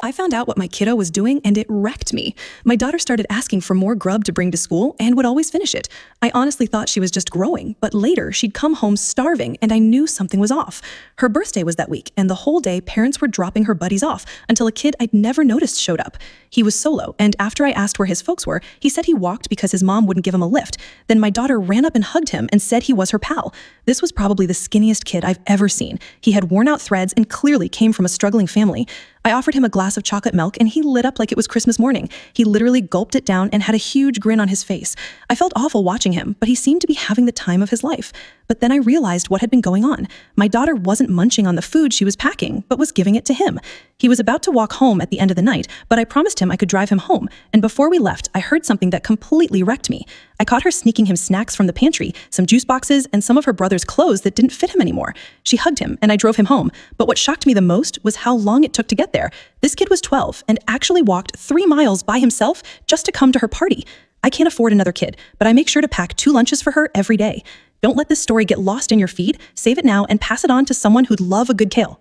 I found out what my kiddo was doing and it wrecked me. My daughter started asking for more grub to bring to school and would always finish it. I honestly thought she was just growing, but later she'd come home starving and I knew something was off. Her birthday was that week and the whole day parents were dropping her buddies off until a kid I'd never noticed showed up. He was solo, and after I asked where his folks were, he said he walked because his mom wouldn't give him a lift. Then my daughter ran up and hugged him and said he was her pal. This was probably the skinniest kid I've ever seen. He had worn out threads and clearly came from a struggling family. I offered him a glass of chocolate milk and he lit up like it was Christmas morning. He literally gulped it down and had a huge grin on his face. I felt awful watching him, but he seemed to be having the time of his life. But then I realized what had been going on. My daughter wasn't munching on the food she was packing, but was giving it to him. He was about to walk home at the end of the night, but I promised him I could drive him home, and before we left, I heard something that completely wrecked me. I caught her sneaking him snacks from the pantry, some juice boxes, and some of her brother's clothes that didn't fit him anymore. She hugged him, and I drove him home, but what shocked me the most was how long it took to get there. This kid was 12 and actually walked 3 miles by himself just to come to her party. I can't afford another kid, but I make sure to pack 2 lunches for her every day. Don't let this story get lost in your feed. Save it now and pass it on to someone who'd love a good kale.